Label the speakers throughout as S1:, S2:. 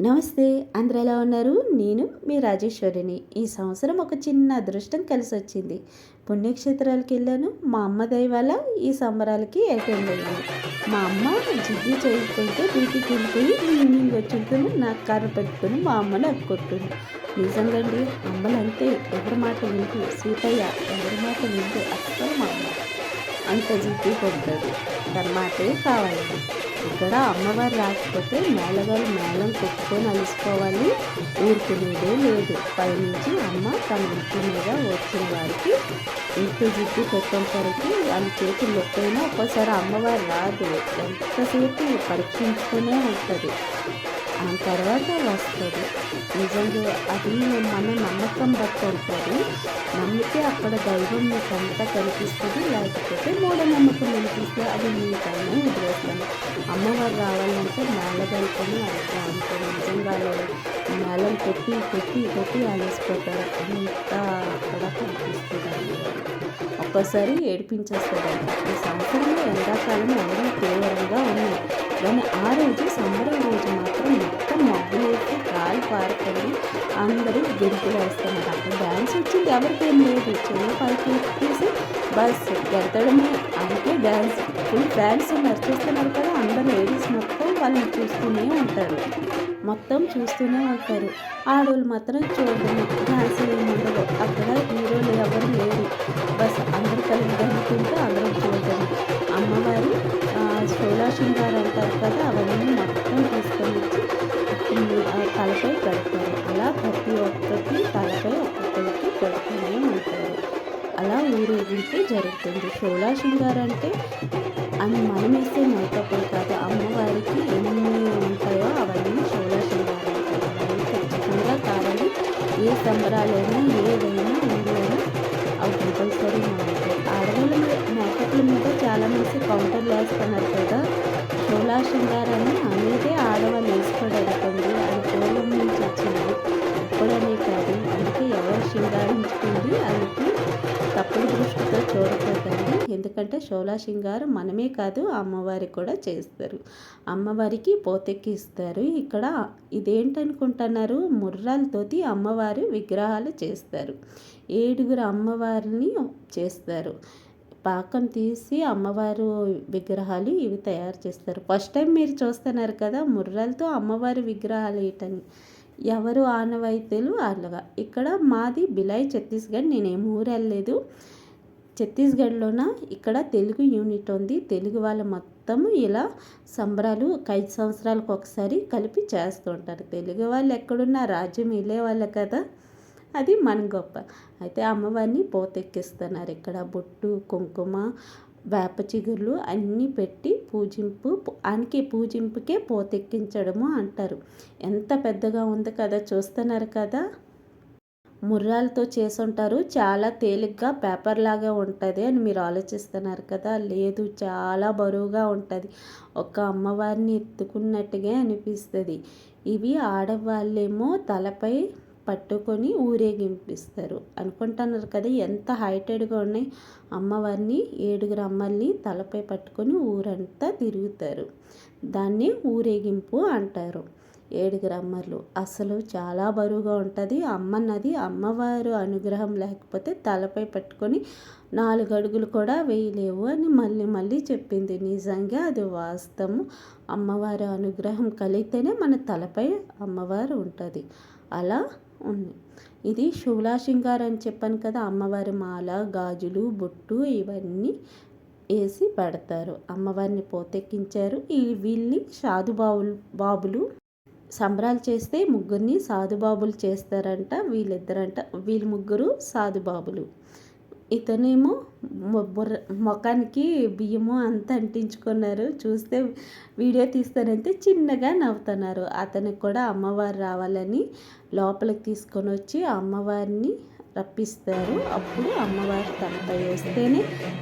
S1: నమస్తే, అందరూ ఎలా ఉన్నారు? నేను మీ రాజేశ్వరిని. ఈ సంవత్సరం ఒక చిన్న అదృష్టం కలిసి వచ్చింది. పుణ్యక్షేత్రాలకు వెళ్ళాను. మా అమ్మ దయ వల్ల ఈ సంబరాలకి అటెండ్ అయ్యాను. మా అమ్మ జిద్దు చేయకుంటే డ్యూటీకి వెళ్ళిపోయి ఈవినింగ్ వచ్చింటుంది నాకు కర్ర పెట్టుకుని మా అమ్మని అక్కొట్టుంది. నిజంగా అండి, అమ్మలు అంతే, ఎవరి మాట వింటూ సీతయ్య ఎవరి మాట వింటూ అస్సలు మా అమ్మ అంత జిద్దుగా ఉంటుంది. తన మాటే కావాలండి. ఇక్కడ అమ్మవారు రాకపోతే మేళగాలు మేళం కొట్టుకొని అలసిపోవాలి, ఊరుకునేదే లేదు. పైనుంచి అమ్మ తన ఇంటి మీద వచ్చిన వారికి ఇంటి జిడ్డు పెట్టేసరికి వాళ్ళ చేతులు నొప్పైనా ఒక్కోసారి అమ్మవారు రాదు. ఎంతసేపు పరీక్షించుకునే ఉంటుంది, ఆ తర్వాత వస్తుంది. నిజంగా అది మన నమ్మకం బట్టి ఉంటుంది. నమ్మితే అక్కడ దైవం మీకు అంతా కనిపిస్తుంది, లేకపోతే మూఢనమ్మకం కనిపిస్తే అది మీకైనా వదిలేస్తాను. అమ్మవారు రావాలంటే మేళగలుకొని అట్లా ఉంటుంది. నిజంగా మేళం కొట్టి కొట్టి కొట్టి అలసిపోతారు. అంతా అక్కడ కనిపిస్తుంది. ఒక్కోసారి ఏడిపించేస్తారంట. ఈ సంవత్సరంలో ఎండాకాలం ఎండలు తీవ్రంగా ఉన్నాయి, కానీ ఆ రోజు సంబరం రోజు మాత్రం మొత్తం మబ్బులేసి గాలి పారుకొని అందరూ గెంతులు వేస్తున్నారు. అక్కడ డ్యాన్స్ వచ్చింది ఎవరికేం లేదు, చిన్న పైకి తీసి బస్ గెడతడమే అంటే డ్యాన్స్. ఫుల్ ఫ్యాన్స్ ఉన్నారు, చూస్తున్నారు కదా. అందరూ లేడీస్ మొత్తం వాళ్ళని చూస్తూనే ఉంటారు, మొత్తం చూస్తూనే ఉంటారు. ఆడవాళ్ళు మాత్రం చూడడం, డ్యాన్స్ ఏమి ఉండదు. అక్కడ హీరోలు ఎవరు లేరు, బస్ అందరూ కలిసి జరుగుతుంటే అందరూ చూడడం. అమ్మవారి షోలా శృంగారం అంటారు కదా, అవన్నీ మొత్తం తీసుకొని వచ్చి తలపై పెడతారు. అలా ప్రతి ఒక్కరికి తలపై ఒక్కొక్కరికి పెడుతూనే ఉంటారు. అలా ఊరేగింపు జరుగుతుంది. షోలా శృంగారం అంటే అని మనం వేస్తే మేకప్పులు కాదు, అమ్మవారికి ఎన్ని ఉంటాయో అవన్నీ షోలా శృంగారం అంటారు. అవన్నీ ఖచ్చితంగా కావాలి. ఏ సంబరాలైనా ఏదైనా ఊళ్ళైనా అవి కంపల్సరీగా ఉంటాయి. ఆడవాళ్ళ మేకప్ల మీద చాలామంది కౌంటర్లు వేస్తున్నారు కదా. షోలా శృంగారాన్ని అనేదే ఆడవాళ్ళు వేసుకోవడానికి అది పూర్వం నుంచి వచ్చింది, ఇప్పుడనే కాదు. అందుకే ఎవరు శృంగారించుకుంది అందుకు తప్పుడు దృష్టితో చూడకూడదండి. ఎందుకంటే షోలా శృంగారం మనమే కాదు, అమ్మవారికి కూడా చేస్తారు. అమ్మవారికి పోతెక్కి ఇస్తారు. ఇక్కడ ఇదేంటనుకుంటున్నారు, ముర్రాలతోటి అమ్మవారి విగ్రహాలు చేస్తారు. 7 అమ్మవారిని చేస్తారు. పాకం తీసి అమ్మవారు విగ్రహాలు ఇవి తయారు చేస్తారు. ఫస్ట్ టైం మీరు చూస్తున్నారు కదా ముర్రాలతో అమ్మవారి విగ్రహాలు వేయటని. ఎవరు ఆనవాయితీలు అలాగా. ఇక్కడ మాది బిలాయ్ ఛత్తీస్గఢ్, నేనేం ఊరు వెళ్ళలేదు. ఛత్తీస్గఢ్లోన ఇక్కడ తెలుగు యూనిట్ ఉంది. తెలుగు వాళ్ళ మొత్తం ఇలా సంబరాలు 5 సంవత్సరాలకు ఒకసారి కలిపి చేస్తూ ఉంటారు. తెలుగు వాళ్ళు ఎక్కడున్నా రాజ్యం వెళ్ళే వాళ్ళు కదా, అది మన గొప్ప. అయితే అమ్మవారిని పోతెక్కిస్తున్నారు. ఇక్కడ బొట్టు కుంకుమ వేప చిగుర్లు అన్నీ పెట్టి పూజింపుకే పోతెక్కించడము అంటారు. ఎంత పెద్దగా ఉంది కదా, చూస్తున్నారు కదా. ముర్రాలతో చేసుంటారు. చాలా తేలిగ్గా పేపర్ లాగా ఉంటుంది అని మీరు ఆలోచిస్తున్నారు కదా. లేదు, చాలా బరువుగా ఉంటుంది. ఒక అమ్మవారిని ఎత్తుకున్నట్టుగా అనిపిస్తుంది. ఇవి ఆడవాళ్ళేమో తలపై పట్టుకొని ఊరేగింపిస్తారు అనుకుంటున్నారు కదా. ఎంత హైటెడ్గా ఉన్నాయి. అమ్మవారిని 7 అమ్మల్ని తలపై పట్టుకొని ఊరంతా తిరుగుతారు. దాన్ని ఊరేగింపు అంటారు. 7 అమ్మలు అసలు చాలా బరువుగా ఉంటుంది. అమ్మన్నది అమ్మవారు అనుగ్రహం లేకపోతే తలపై పట్టుకొని 4 అడుగులు కూడా వేయలేవు అని మళ్ళీ మళ్ళీ చెప్పింది. నిజంగా అది వాస్తవం. అమ్మవారి అనుగ్రహం కలిగితేనే మన తలపై అమ్మవారు ఉంటుంది. అలా ఉంది. ఇది షోలా శృంగారం అని చెప్పాను కదా. అమ్మవారి మాల, గాజులు, బొట్టు ఇవన్నీ వేసి పెడతారు. అమ్మవారిని పోతెక్కించారు. వీళ్ళని బాబులు సంబరాలు చేస్తే ముగ్గురిని సాధుబాబులు చేస్తారంట. వీళ్ళు ముగ్గురు సాధుబాబులు. ఇతనేమో ముఖానికి బియ్యము అంతా అంటించుకున్నారు. చూస్తే వీడియో తీస్తానంటే చిన్నగా నవ్వుతున్నారు. అతనికి కూడా అమ్మవారు రావాలని లోపలికి తీసుకొని వచ్చి అమ్మవారిని రప్పిస్తారు. అప్పుడు అమ్మవారు తనపై వస్తేనే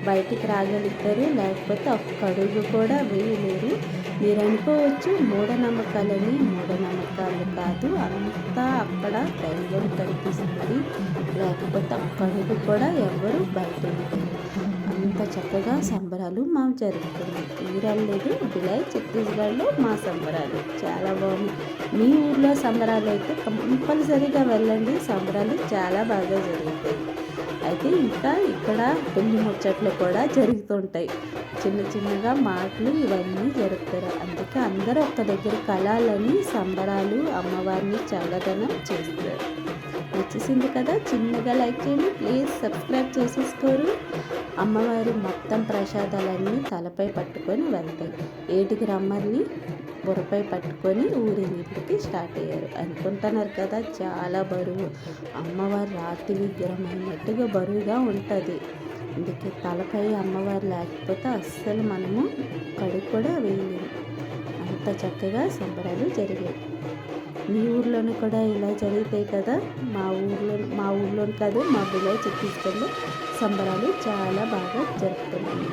S1: బయటికి రాగలుగుతారు, లేకపోతే ఒక్క అడుగు కూడా వేయలేరు. మీరు అనుకోవచ్చు మూఢనమ్మకాలని. మూఢనమ్మకాలు కాదు, అంతా అక్కడ దైవం కనిపిస్తుంది, లేకపోతే ఒక్క అడుగు కూడా ఎవరు బయట అంత చక్కగా సంబరాలు మేము జరుపుకున్నాం. ఊరల్లేదు బిలాయ్ ఛత్తీస్గఢ్లో మా సంబరాలు చాలా బాగుంది. మీ ఊర్లో సంబరాలు అయితే కంపల్సరీగా వెళ్ళండి, సంబరాలు చాలా బాగా జరుగుతాయి. అయితే ఇంకా ఇక్కడ పెళ్లి ముచ్చట్లు కూడా జరుగుతుంటాయి. చిన్న చిన్నగా మాటలు ఇవన్నీ జరుపుతారు. అందుకే అందరూ ఒక్క దగ్గర కలాలని సంబరాలు అమ్మవారిని చల్లదనం చేస్తారు. నచ్చేసింది కదా, చిన్నగా లైక్ చేయండి, ప్లీజ్ సబ్స్క్రైబ్ చేసేసుకోరు. అమ్మవారి మొత్తం ప్రసాదాలన్నీ తలపై పట్టుకొని వెళ్తాయి. ఏటికి రమ్మని బుర్రపై పట్టుకొని ఊరేగింపుకి స్టార్ట్ అయ్యారు. అనుకుంటున్నారు కదా చాలా బరువు, అమ్మవారి రాతి విగ్రహమైనట్టుగా బరువుగా ఉంటుంది. అందుకే తలపై అమ్మవారు లేకపోతే అస్సలు మనము కడుగు కూడా వేయలేము. అంత చక్కగా సంబరాలు జరిగాయి. మీ ఊర్లోనూ కూడా ఇలా జరుగుతాయి కదా. మా ఊర్లోని కాదు, మా బిలాయ్ ఛత్తీస్గఢ్లో సంబరాలు చాలా బాగా జరుపుతున్నాము.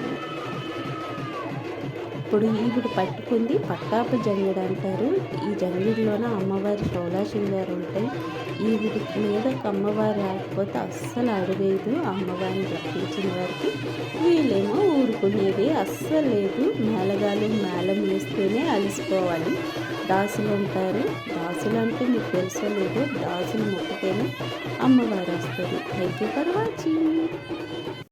S1: ఇప్పుడు ఈవిడ పట్టుకుంది పట్టాపు జంగిడు అంటారు. ఈ జంగిడిలోన అమ్మవారి షోలాశింగారు ఉంటాయి. ఈవిడి మీద అమ్మవారు రాకపోతే అస్సలు అడవేదు. అమ్మవారిని రప్పించిన వారికి వీళ్ళేమో ఊరుకునేది అస్సలు లేదు. మేళం వేస్తూనే అలసిపోవాలి. దాసులు ఉంటారు. దాసులు అంటే మీకు తెలుసో లేదు, దాసులు మొక్కుతేనే అమ్మవారు వస్తుంది. Thank you for watching.